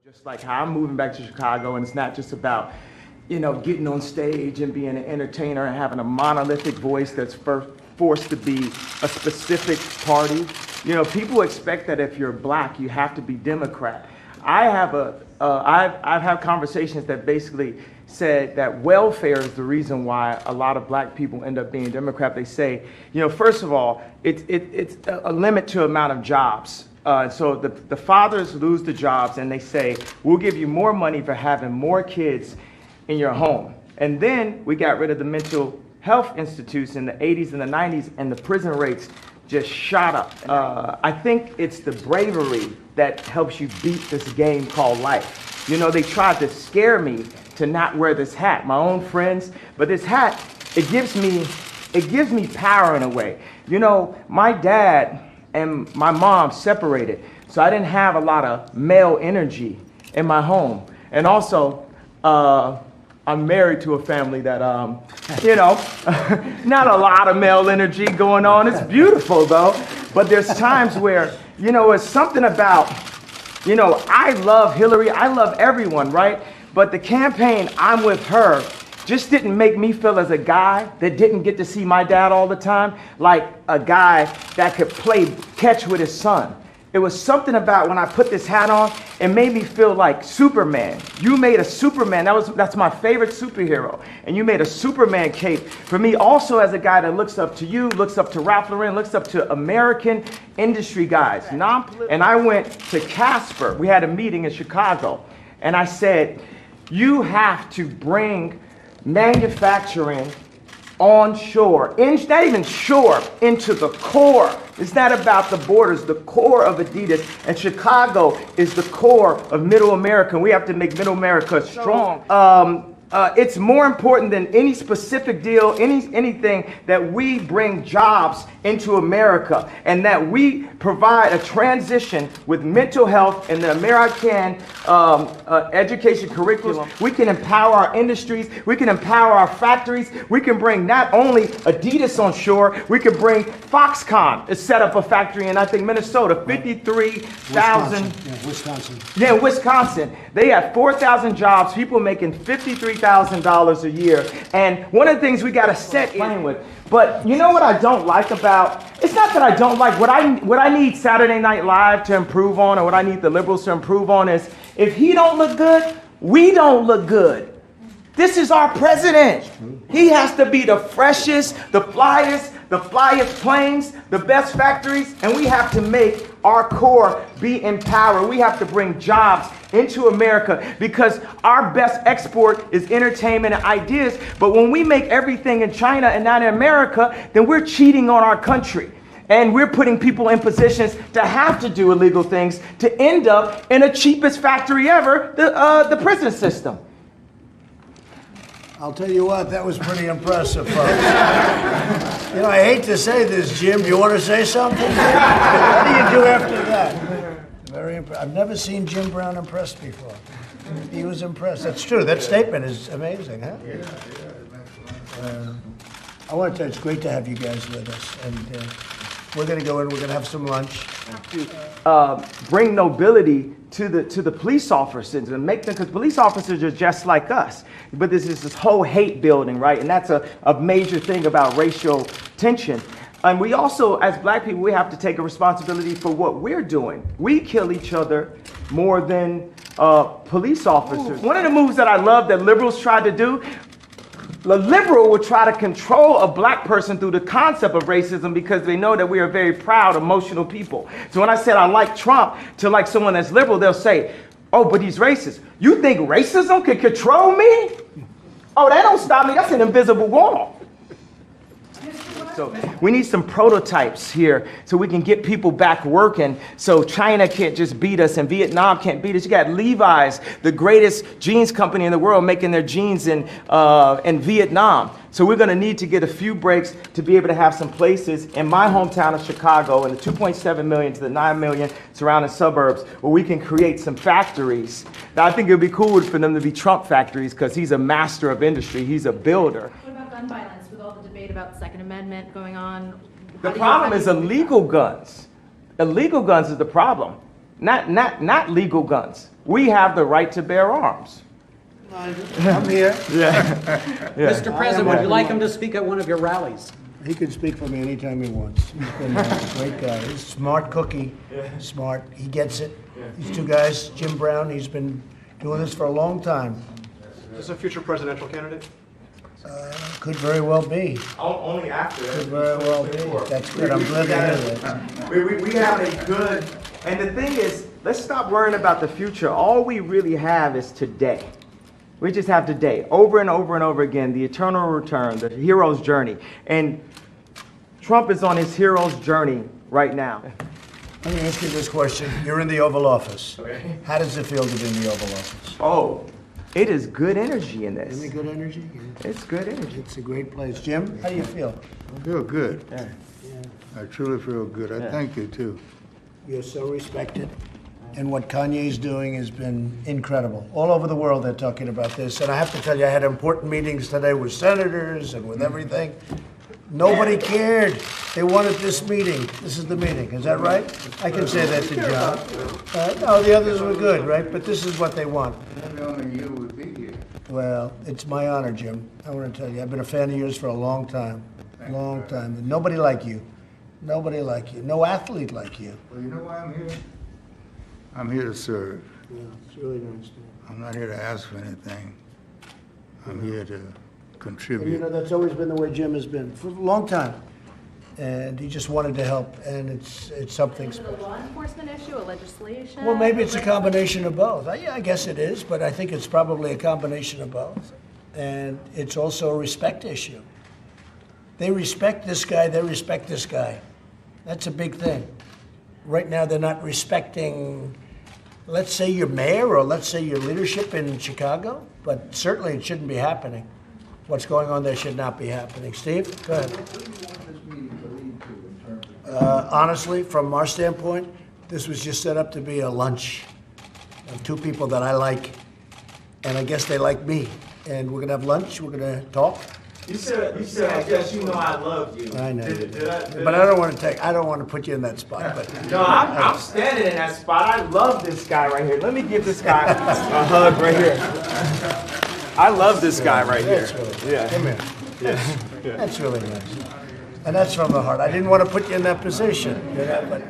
Just like how I'm moving back to Chicago, and it's not just about, getting on stage and being an entertainer and having a monolithic voice that's forced to be a specific party. People expect that if you're black, you have to be Democrat. I've had conversations that basically said that welfare is the reason why a lot of black people end up being Democrat. They say, first of all, it's a limit to amount of jobs. So the fathers lose the jobs and they say, we'll give you more money for having more kids in your home. And then we got rid of the mental health institutes in the 80s and the 90s, and the prison rates just shot up. I think it's the bravery that helps you beat this game called life. They tried to scare me to not wear this hat, my own friends, but this hat, it gives me power in a way. My dad and my mom separated, so I didn't have a lot of male energy in my home. And also, I'm married to a family that, not a lot of male energy going on. It's beautiful though, but there's times where, it's something about, I love Hillary, I love everyone, right? But the campaign, I'm with her, just didn't make me feel as a guy that didn't get to see my dad all the time, like a guy that could play catch with his son. It was something about when I put this hat on, it made me feel like Superman. You made a Superman, that's my favorite superhero. And you made a Superman cape for me also as a guy that looks up to you, looks up to Ralph Lauren, looks up to American industry guys. And I went to Casper, we had a meeting in Chicago, and I said, you have to bring manufacturing onshore, not even shore, into the core. It's not about the borders, the core of Adidas. And Chicago is the core of Middle America. And we have to make Middle America strong. It's more important than any specific deal, anything, that we bring jobs into America and that we provide a transition with mental health and the American education curriculum. We can empower our industries. We can empower our factories. We can bring not only Adidas on shore, we can bring Foxconn to set up a factory in, I think, Minnesota, 53,000. Wisconsin. Yeah, Wisconsin. They have 4,000 jobs, people making $53,000 a year. And one of the things we got to set playing with. But you know what I don't like about, it's not that I don't like, what I need Saturday Night Live to improve on, or what I need the liberals to improve on is, if he don't look good, we don't look good. This is our president. He has to be the freshest, the flyest planes, the best factories, and we have to make our core be empowered. We have to bring jobs into America because our best export is entertainment and ideas. But when we make everything in China and not in America, then we're cheating on our country. And we're putting people in positions to have to do illegal things to end up in the cheapest factory ever, the prison system. I'll tell you what, that was pretty impressive, folks. I hate to say this, Jim. Do you want to say something? What do you do after that? Very impressive. I've never seen Jim Brown impressed before. He was impressed. That's true. That statement is amazing, huh? I want to tell you, it's great to have you guys with us. And we're going to go in, we're going to have some lunch. Bring nobility to the police officers and make them, because police officers are just like us. But this is this whole hate building, right? And that's a major thing about racial tension. And we also, as black people, we have to take a responsibility for what we're doing. We kill each other more than police officers. One of the moves that I love that liberals tried to do, the liberal will try to control a black person through the concept of racism because they know that we are very proud, emotional people. So when I said I like Trump to like someone that's liberal, they'll say, oh, but he's racist. You think racism can control me? Oh, that don't stop me. That's an invisible wall. So we need some prototypes here so we can get people back working so China can't just beat us and Vietnam can't beat us. You got Levi's, the greatest jeans company in the world, making their jeans in Vietnam. So we're going to need to get a few breaks to be able to have some places in my hometown of Chicago and the 2.7 million to the 9 million surrounding suburbs where we can create some factories. Now, I think it would be cool for them to be Trump factories because he's a master of industry. He's a builder. What about gun violence with all the debate about the Second Amendment going on? The problem is illegal guns. Illegal guns is the problem, not legal guns. we have the right to bear arms. I'm here. Mr. President, would you like him to speak at one of your rallies? He can speak for me anytime he wants. He's been a great guy. He's a smart cookie, smart. He gets it. These two guys, Jim Brown, he's been doing this for a long time. Is this a future presidential candidate? Could very well be. Only after. Could very well be. That's good. I'm glad to hear that. We have a good, and the thing is, let's stop worrying about the future. All we really have is today. We just have today, over and over and over again, the eternal return, the hero's journey. And Trump is on his hero's journey right now. Let me ask you this question. You're in the Oval Office. Okay. How does it feel to be in the Oval Office? Oh, it is good energy in this. Isn't it good energy? It's good energy. It's a great place. Jim, how do you feel? I feel good. I truly feel good. I thank you, too. You're so respected. And what Kanye's doing has been incredible. All over the world they're talking about this. And I have to tell you, I had important meetings today with senators and with everything. Nobody cared. They wanted this meeting. This is the meeting. Is that right? I can say that to John. No, the others were good, right? But this is what they want. Only you would be here. Well, it's my honor, Jim. I want to tell you, I've been a fan of yours for a long time. Long time. And nobody like you. Nobody like you. No athlete like you. Well, you know why I'm here? I'm here to serve. Yeah, it's really nice. I'm not here to ask for anything. I'm here to And you contribute. know, that's always been the way Jim has been for a long time. And he just wanted to help, and it's something Is it special. a law enforcement issue, a legislation? Well, maybe it's a combination of both. Yeah, I guess it is, but I think it's probably a combination of both. And it's also a respect issue. They respect this guy, they respect this guy. That's a big thing. Right now, they're not respecting, let's say, your mayor or let's say your leadership in Chicago, but certainly it shouldn't be happening. What's going on there should not be happening. Steve, go ahead. Honestly, from our standpoint, this was just set up to be a lunch of two people that I like, and I guess they like me. And we're gonna have lunch, we're gonna talk. You said, I guess you know I love you. I know you Did do. I- But I don't want to put you in that spot, but. No, I'm standing in that spot. I love this guy right here. Let me give this guy a hug right here. I love this guy right here. That's really, Yeah. come here. That's really nice. And that's from the heart. I didn't want to put you in that position, you know, but